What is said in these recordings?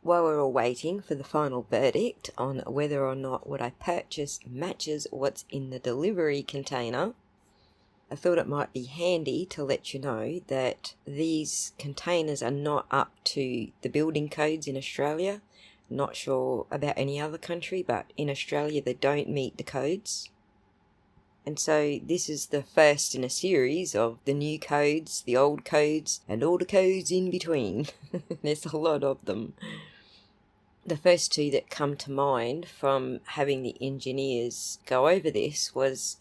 While we're all waiting for the final verdict on whether or not what I purchased matches what's in the delivery container, I thought it might be handy to let you know that these containers are not up to the building codes in Australia. Not sure about any other country, but in Australia they don't meet the codes. And so this is the first in a series of the new codes, the old codes, and all the codes in between. There's a lot of them. The first two that come to mind from having the engineers go over this was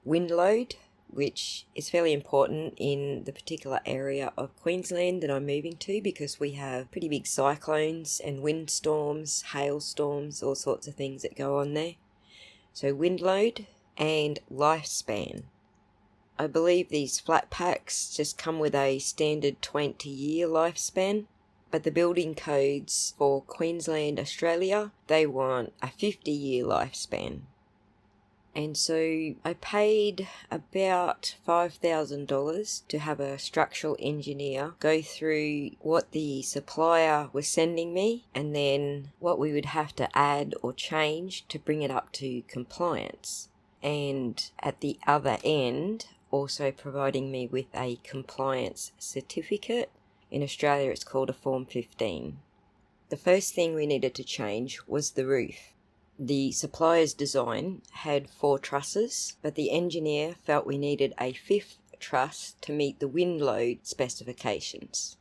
wind load, which is fairly important in the particular area of Queensland that I'm moving to, because we have pretty big cyclones and windstorms, hailstorms, all sorts of things that go on there. So wind load and lifespan. I believe these flat packs just come with a standard 20-year lifespan, but the building codes for Queensland, Australia, they want a 50-year lifespan. And so I paid about $5,000 to have a structural engineer go through what the supplier was sending me and then what we would have to add or change to bring it up to compliance. And at the other end, also providing me with a compliance certificate. In Australia, it's called a Form 15. The first thing we needed to change was the roof. The supplier's design had 4 trusses, but the engineer felt we needed a 5th truss to meet the wind load specifications.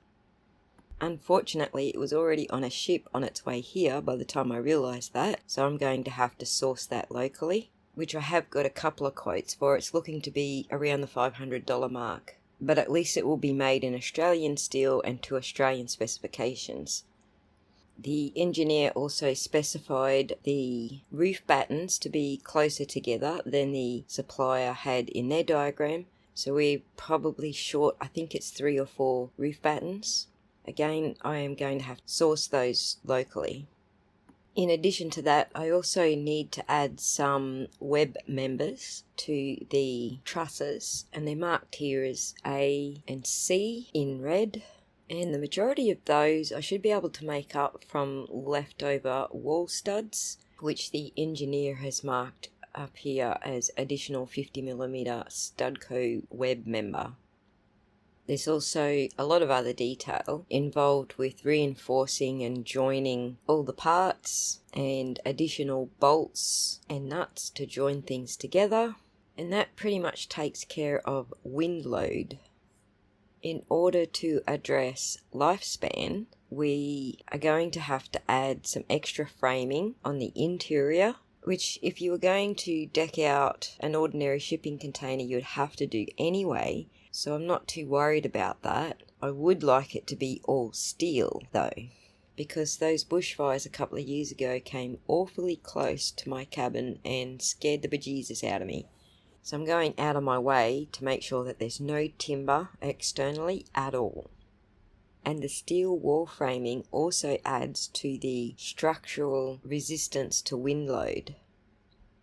Unfortunately, it was already on a ship on its way here by the time I realised that, so I'm going to have to source that locally, which I have got a couple of quotes for. It's looking to be around the $500 mark, but at least it will be made in Australian steel and to Australian specifications. The engineer also specified the roof battens to be closer together than the supplier had in their diagram, so we're probably short, I think it's 3 or 4 roof battens. Again, I am going to have to source those locally. In addition to that, I also need to add some web members to the trusses, and they're marked here as A and C in red. And the majority of those I should be able to make up from leftover wall studs, which the engineer has marked up here as additional 50mm Studco web member. There's also a lot of other detail involved with reinforcing and joining all the parts and additional bolts and nuts to join things together, and that pretty much takes care of wind load. In order to address lifespan, we are going to have to add some extra framing on the interior, which if you were going to deck out an ordinary shipping container, you'd have to do anyway, so I'm not too worried about that. I would like it to be all steel, though, because those bushfires a couple of years ago came awfully close to my cabin and scared the bejesus out of me. So I'm going out of my way to make sure that there's no timber externally at all. And the steel wall framing also adds to the structural resistance to wind load.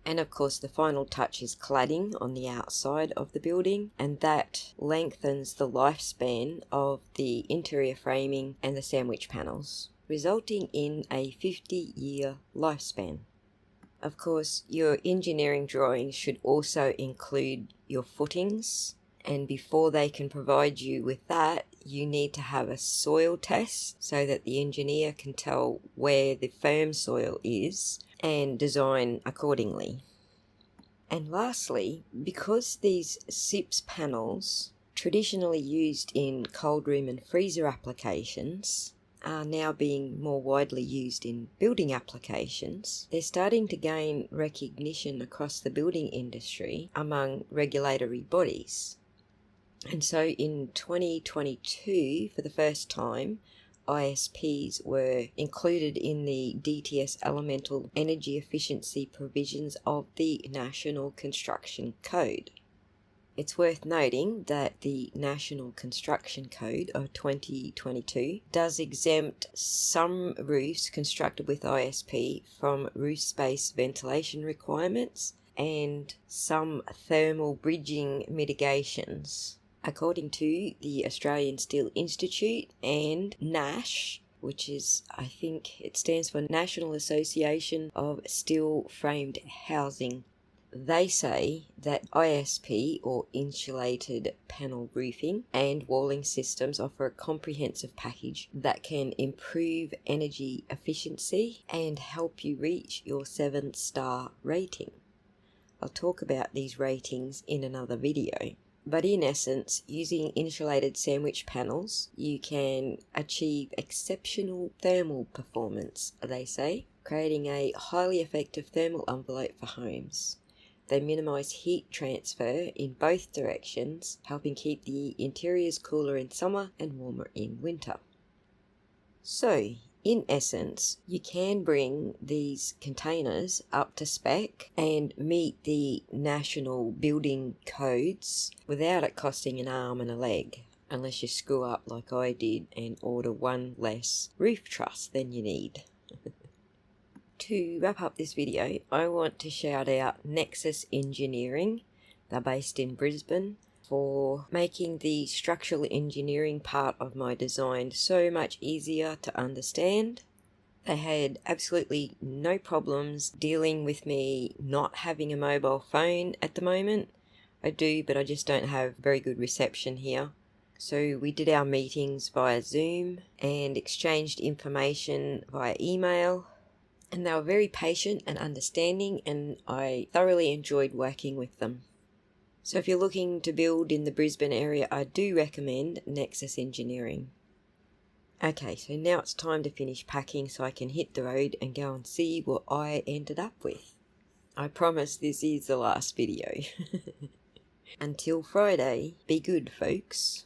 And of course the final touch is cladding on the outside of the building, and that lengthens the lifespan of the interior framing and the sandwich panels, resulting in a 50-year lifespan. Of course, your engineering drawings should also include your footings, and before they can provide you with that, you need to have a soil test so that the engineer can tell where the firm soil is and design accordingly. And lastly, because these SIPS panels, traditionally used in cold room and freezer applications, are now being more widely used in building applications, they're starting to gain recognition across the building industry among regulatory bodies. And so in 2022, for the first time, ISPs were included in the DTS Elemental Energy Efficiency provisions of the National Construction Code. It's worth noting that the National Construction Code of 2022 does exempt some roofs constructed with ISP from roof space ventilation requirements and some thermal bridging mitigations. According to the Australian Steel Institute and NASH, which is, I think it stands for National Association of Steel Framed Housing. They say that ISP, or insulated panel roofing, and walling systems offer a comprehensive package that can improve energy efficiency and help you reach your 7-star rating. I'll talk about these ratings in another video. But in essence, using insulated sandwich panels, you can achieve exceptional thermal performance, they say, creating a highly effective thermal envelope for homes. They minimise heat transfer in both directions, helping keep the interiors cooler in summer and warmer in winter. So, in essence, you can bring these containers up to spec and meet the national building codes without it costing an arm and a leg, unless you screw up like I did and order one less roof truss than you need. To wrap up this video, I want to shout out Nexus Engineering. They're based in Brisbane, for making the structural engineering part of my design so much easier to understand. They had absolutely no problems dealing with me not having a mobile phone at the moment. I do, but I just don't have very good reception here. So we did our meetings via Zoom and exchanged information via email. And they were very patient and understanding, and I thoroughly enjoyed working with them. So if you're looking to build in the Brisbane area, I do recommend Nexus Engineering. Okay, so now it's time to finish packing so I can hit the road and go and see what I ended up with. I promise this is the last video. Until Friday, be good, folks.